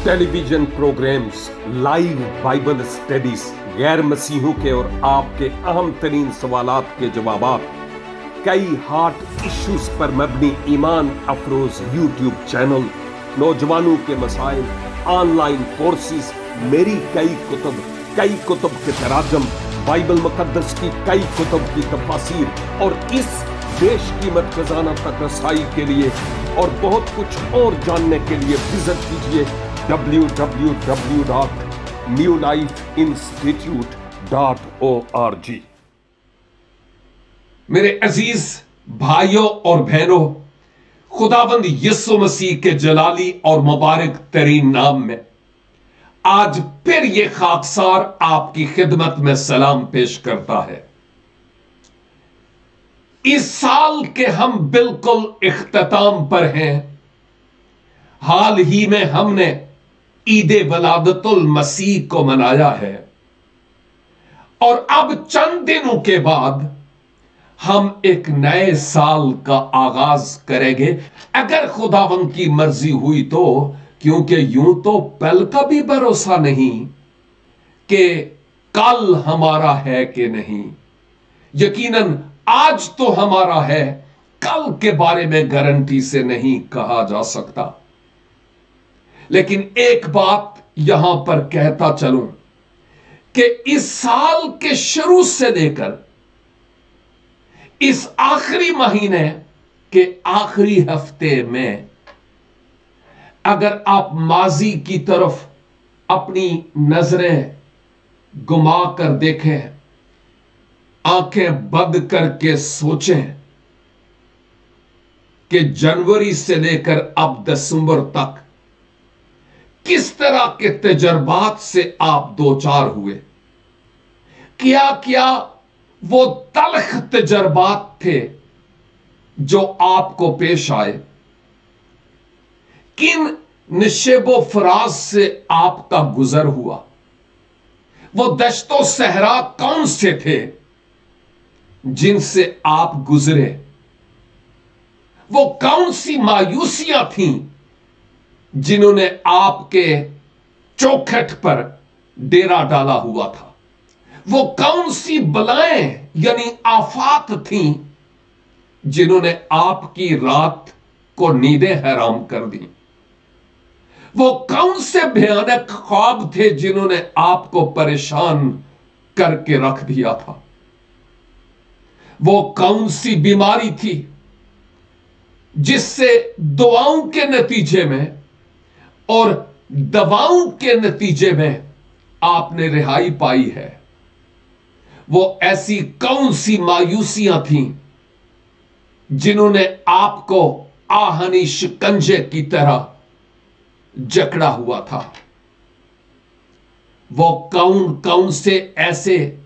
Television programs, live Bible studies, गैर मसीहों के और आपके अहम तरीन सवालात के जवाबात, कई हार्ट इश्यूज पर मबनी ईमान अफरोज यूट्यूब चैनल, नौजवानों के मसाइल, ऑनलाइन कोर्सेज, मेरी कई कुतुब के तराजम, बाइबल मुकद्दस की कई कुतुब की तफासीर और इस बेशकीमत खजाना तक रसाई के लिए और बहुत कुछ और जानने के लिए विजिट कीजिए www.newlifeinstitute.org। मेरे अजीज भाइयों और बहनों, खुदावंद यीशु मसीह के जलाली और मुबारक तरीन नाम में आज फिर ये खाकसार आपकी खिदमत में सलाम पेश करता है। इस साल के हम बिल्कुल इख्तिताम पर हैं। हाल ही में हमने ईद वलादतुल मसीह को मनाया है और अब चंद दिनों के बाद हम एक नए साल का आगाज करेंगे, अगर खुदावंद की मर्जी हुई तो, क्योंकि यूं तो पल का भी भरोसा नहीं कि कल हमारा है कि नहीं। यकीनन आज तो हमारा है, कल के बारे में गारंटी से नहीं कहा जा सकता। लेकिन एक बात यहां पर कहता चलूं कि इस साल के शुरू से लेकर इस आखिरी महीने के आखिरी हफ्ते में अगर आप माजी की तरफ अपनी नजरें घुमा कर देखें, आंखें बंद करके सोचें कि जनवरी से लेकर अब दिसंबर तक किस तरह के तजर्बात से आप दो चार हुए, क्या क्या वो तलख तजर्बात थे जो आपको पेश आए, किन निशेबो फराज से आपका गुजर हुआ, वो दश्तो सहरा कौन से थे जिनसे आप गुजरे, वो कौन सी मायूसियां थीं जिन्होंने आपके चौखट पर डेरा डाला हुआ था, वो कौन सी बलाएं यानी आफात थीं जिन्होंने आपकी रात को नींदें हराम कर दी, वो कौन से भयानक ख्वाब थे जिन्होंने आपको परेशान करके रख दिया था, वो कौन सी बीमारी थी जिससे दुआओं के नतीजे में और दवाओं के नतीजे में आपने रिहाई पाई है, वो ऐसी कौन सी मायूसियां थीं जिन्होंने आपको आहनी शिकंजे की तरह जकड़ा हुआ था, वो कौन कौन से ऐसे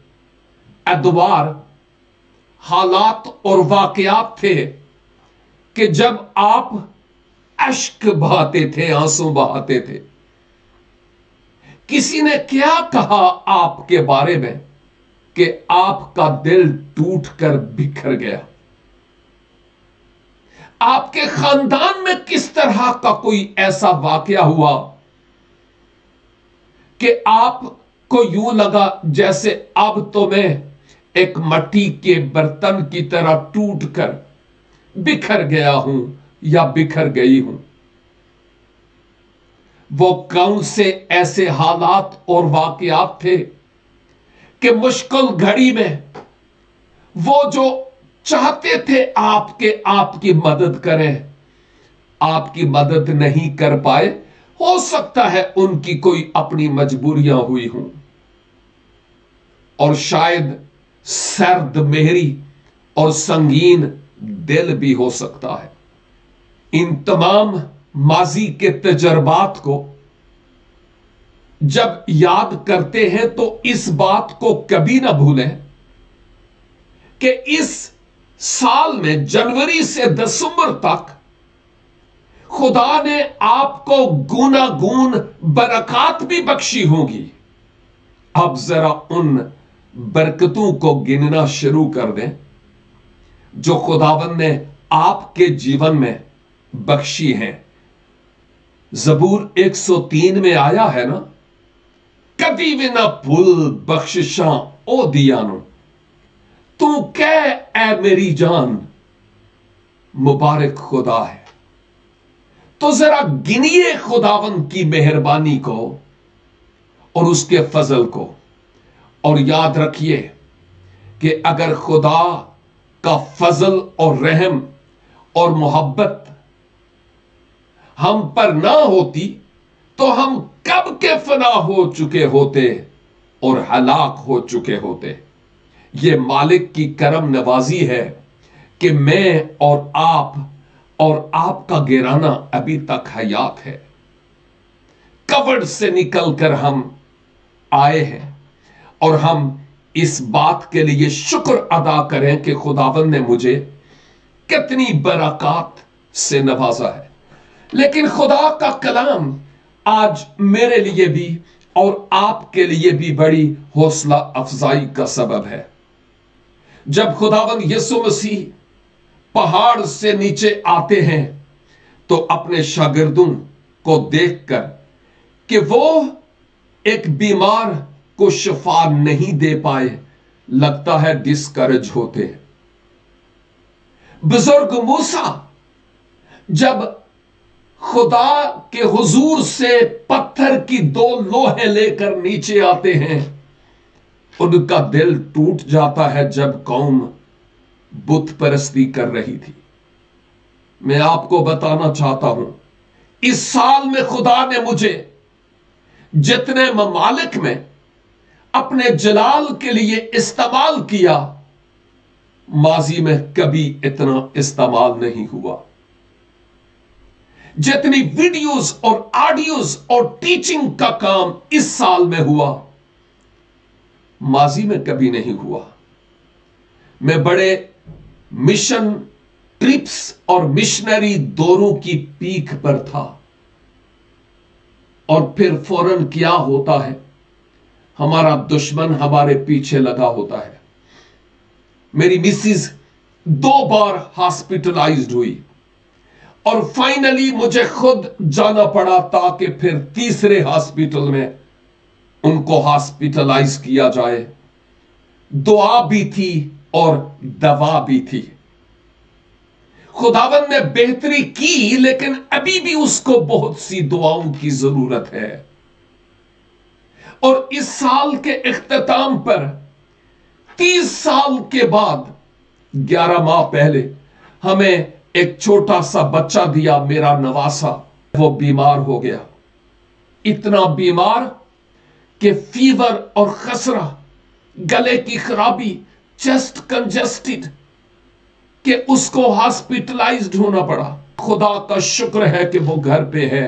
अदवार, हालात और वाकयात थे कि जब आप अश्क बहाते थे, आंसू बहाते थे। किसी ने क्या कहा आपके बारे में कि आपका दिल टूट कर बिखर गया। आपके खानदान में किस तरह का कोई ऐसा वाकया हुआ कि आपको यूं लगा जैसे अब तो मैं एक मिट्टी के बर्तन की तरह टूट कर बिखर गया हूं या बिखर गई हूं। वो कौन से ऐसे हालात और वाकयात थे कि मुश्किल घड़ी में वो जो चाहते थे आपकी मदद करें, आपकी मदद नहीं कर पाए। हो सकता है उनकी कोई अपनी मजबूरियां हुई हों और शायद सर्द मेहरी और संगीन दिल भी हो सकता है। इन तमाम माजी के तजर्बात को जब याद करते हैं तो इस बात को कभी ना भूलें कि इस साल में जनवरी से दिसंबर तक खुदा ने आपको गुनागून बरकत भी बख्शी होगी। अब जरा उन बरकतों को गिनना शुरू कर दें जो खुदावंद ने आपके जीवन में बख्शी हैं। ਜ਼ਬੂਰ 103 में आया है ना, कदी भी ना भूल बख्शिशां ओ दिया नु, तू कह ए मेरी जान मुबारक खुदा है। तो जरा गिनिए खुदावन की मेहरबानी को और उसके फजल को, और याद रखिए कि अगर खुदा का फजल और रहम और मोहब्बत हम पर ना होती तो हम कब के फना हो चुके होते और हलाक हो चुके होते। ये मालिक की करम नवाजी है कि मैं और आपका गिराना अभी तक हयात है। कब्र से निकलकर हम आए हैं और हम इस बात के लिए शुक्र अदा करें कि खुदावन ने मुझे कितनी बरकत से नवाजा है। लेकिन खुदा का कलाम आज मेरे लिए भी और आपके लिए भी बड़ी हौसला अफजाई का सबब है। जब खुदावन यीशु मसीह पहाड़ से नीचे आते हैं तो अपने शागिर्दों को देखकर कि वो एक बीमार को शिफा नहीं दे पाए, लगता है डिस्करेज होते हैं। बुजुर्ग मूसा जब खुदा के हुजूर से पत्थर की 2 लोहे लेकर नीचे आते हैं, उनका दिल टूट जाता है जब कौम बुत परस्ती कर रही थी। मैं आपको बताना चाहता हूं, इस साल में खुदा ने मुझे जितने ममालिक में अपने जलाल के लिए इस्तेमाल किया, माजी में कभी इतना इस्तेमाल नहीं हुआ। जितनी वीडियोस और ऑडियोस और टीचिंग का काम इस साल में हुआ, माजी में कभी नहीं हुआ। मैं बड़े मिशन ट्रिप्स और मिशनरी दौरों की पीक पर था, और फिर फौरन क्या होता है, हमारा दुश्मन हमारे पीछे लगा होता है। मेरी मिसिस 2 बार हॉस्पिटलाइज्ड हुई और फाइनली मुझे खुद जाना पड़ा ताकि फिर तीसरे हॉस्पिटल में उनको हॉस्पिटलाइज किया जाए। दुआ भी थी और दवा भी थी। खुदावन ने बेहतरी की, लेकिन अभी भी उसको बहुत सी दुआओं की जरूरत है। और इस साल के इख्तिताम पर 30 साल के बाद 11 माह पहले हमें एक छोटा सा बच्चा दिया, मेरा नवासा। वो बीमार हो गया, इतना बीमार कि फीवर और खसरा, गले की खराबी, चेस्ट कंजेस्टेड, कि उसको हॉस्पिटलाइज्ड होना पड़ा। खुदा का शुक्र है कि वो घर पे है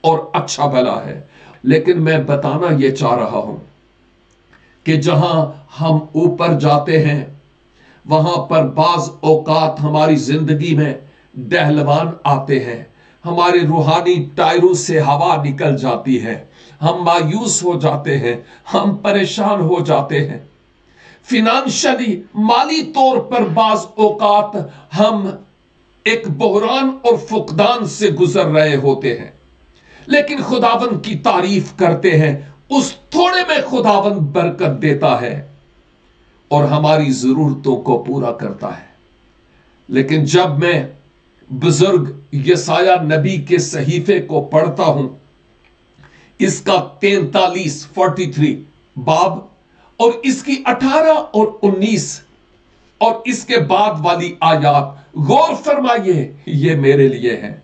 और अच्छा भला है। लेकिन मैं बताना यह चाह रहा हूं कि जहां हम ऊपर जाते हैं, वहां पर बाज औकात हमारी जिंदगी में डहलवान आते हैं, हमारे रूहानी टायरों से हवा निकल जाती है, हम मायूस हो जाते हैं, हम परेशान हो जाते हैं। फिनेंशियली, माली तौर पर बाज औकात हम एक बहरान और फुकदान से गुजर रहे होते हैं, लेकिन खुदावन की तारीफ करते हैं। उस थोड़े में खुदावन बरकत देता है और हमारी जरूरतों को पूरा करता है। लेकिन जब मैं बुजुर्ग यसाया नबी के सहीफे को पढ़ता हूं, इसका 43 बाब और इसकी 18 और 19 और इसके बाद वाली आयात गौर फरमाइए, ये मेरे लिए है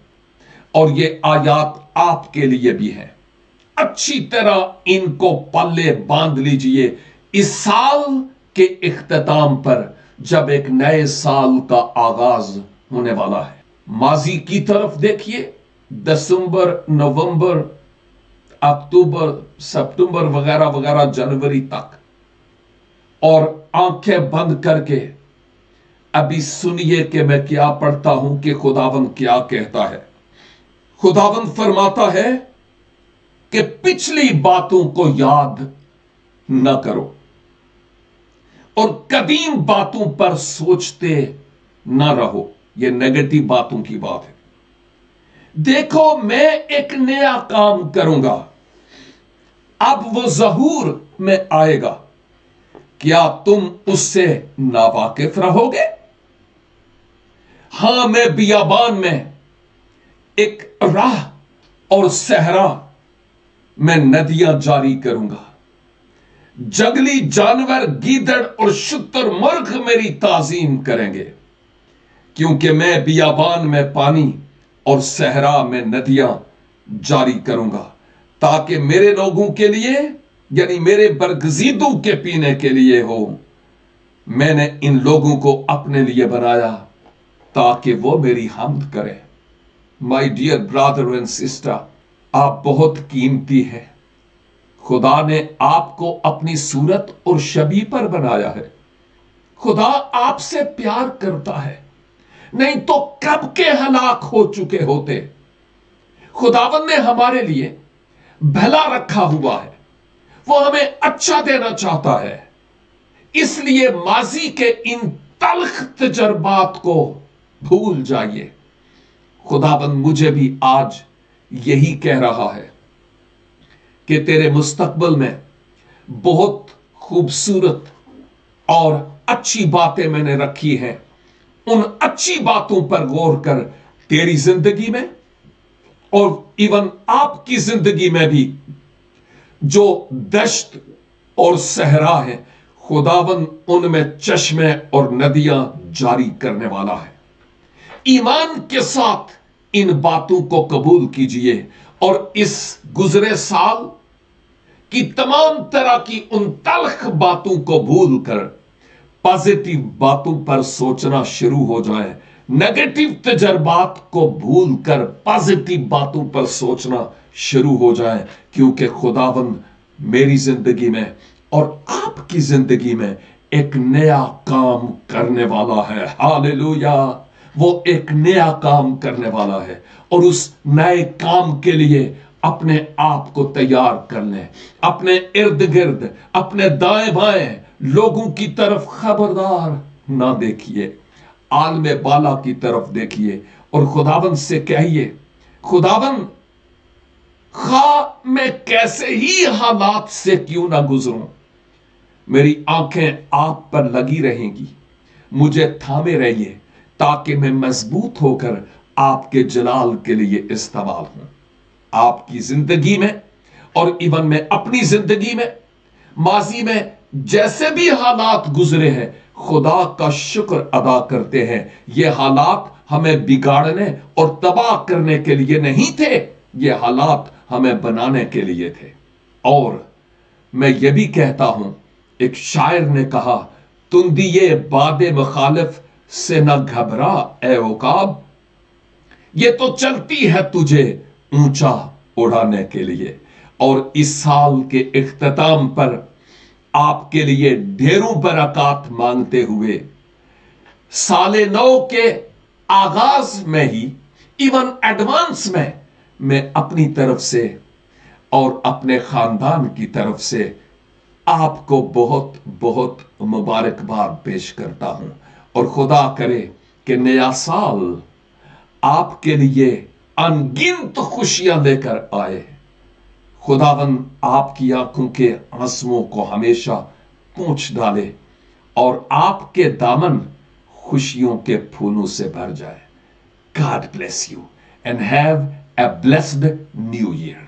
और ये आयात आपके लिए भी है। अच्छी तरह इनको पल्ले बांध लीजिए इस साल के इख्तिताम पर, जब एक नए साल का आगाज होने वाला है। माजी की तरफ देखिए, दिसंबर, नवंबर, अक्टूबर, सितंबर वगैरह वगैरह, जनवरी तक, और आंखें बंद करके अभी सुनिए कि मैं क्या पढ़ता हूं कि खुदावन क्या कहता है। खुदावन फरमाता है कि पिछली बातों को याद न करो और कदीम बातों पर सोचते न रहो। यह नेगेटिव बातों की बात है। دیکھو میں ایک نیا کام کروں گا، اب وہ ظہور میں آئے گا، کیا تم اس سے ناواقف رہو گے؟ ہاں، میں بیابان میں ایک راہ اور صحرا میں ندیاں جاری کروں گا، جنگلی جانور گیدڑ اور شتر مرغ میری تعظیم کریں گے، کیونکہ میں بیابان میں پانی اور صحرا میں ندیاں جاری کروں گا، تاکہ میرے لوگوں کے لیے، یعنی میرے برگزیدوں کے پینے کے لیے ہو۔ میں نے ان لوگوں کو اپنے لیے بنایا تاکہ وہ میری حمد کریں۔ My dear brother and sister, آپ بہت قیمتی ہیں۔ خدا نے آپ کو اپنی صورت اور شبیہ پر بنایا ہے۔ خدا آپ سے پیار کرتا ہے، نہیں تو کب کے ہلاک ہو چکے ہوتے۔ خداوند نے ہمارے لیے بھلا رکھا ہوا ہے، وہ ہمیں اچھا دینا چاہتا ہے، اس لیے ماضی کے ان تلخ تجربات کو بھول جائیے۔ خداوند مجھے بھی آج یہی کہہ رہا ہے کہ تیرے مستقبل میں بہت خوبصورت اور اچھی باتیں میں نے رکھی ہیں، ان اچھی باتوں پر غور کر تیری زندگی میں اور ایون آپ کی زندگی میں بھی جو دشت اور صحرا ہے، خداوند ان میں چشمے اور ندیاں جاری کرنے والا ہے۔ ایمان کے ساتھ ان باتوں کو قبول کیجئے اور اس گزرے سال کی تمام طرح کی ان تلخ باتوں کو بھول کر پازیٹیو باتوں پر سوچنا شروع ہو جائے، نیگیٹو تجربات کو بھول کر پازیٹیو باتوں پر سوچنا شروع ہو جائے، کیونکہ خداوند میری زندگی میں اور آپ کی زندگی میں ایک نیا کام کرنے والا ہے۔ ہالیلویا! وہ ایک نیا کام کرنے والا ہے، اور اس نئے کام کے لیے اپنے آپ کو تیار کر لیں۔ اپنے ارد گرد، اپنے دائیں بائیں لوگوں کی طرف خبردار نہ دیکھیے، عالم بالا کی طرف دیکھیے اور خداوند سے کہیے، خداوند خواہ میں کیسے ہی حالات سے کیوں نہ گزروں، میری آنکھیں آپ پر لگی رہیں گی، مجھے تھامے رہیے تاکہ میں مضبوط ہو کر آپ کے جلال کے لیے استعمال ہوں۔ آپ کی زندگی میں اور ایون میں اپنی زندگی میں ماضی میں جیسے بھی حالات گزرے ہیں، خدا کا شکر ادا کرتے ہیں۔ یہ حالات ہمیں بگاڑنے اور تباہ کرنے کے لیے نہیں تھے، یہ حالات ہمیں بنانے کے لیے تھے۔ اور میں یہ بھی کہتا ہوں، ایک شاعر نے کہا، تندیے باد مخالف سے نہ گھبرا اے عقاب، یہ تو چلتی ہے تجھے اونچا اڑانے کے لیے۔ اور اس سال کے اختتام پر آپ کے لیے ڈھیروں برکات مانگتے ہوئے، سال نو کے آغاز میں ہی ایون ایڈوانس میں اپنی طرف سے اور اپنے خاندان کی طرف سے آپ کو بہت بہت مبارکباد پیش کرتا ہوں، اور خدا کرے کہ نیا سال آپ کے لیے ان گنت خوشیاں لے کر آئے۔ خداوند آپ کی آنکھوں کے آنسوؤں کو ہمیشہ پونچھ ڈالے اور آپ کے دامن خوشیوں کے پھولوں سے بھر جائے۔ God bless you and have a blessed new year.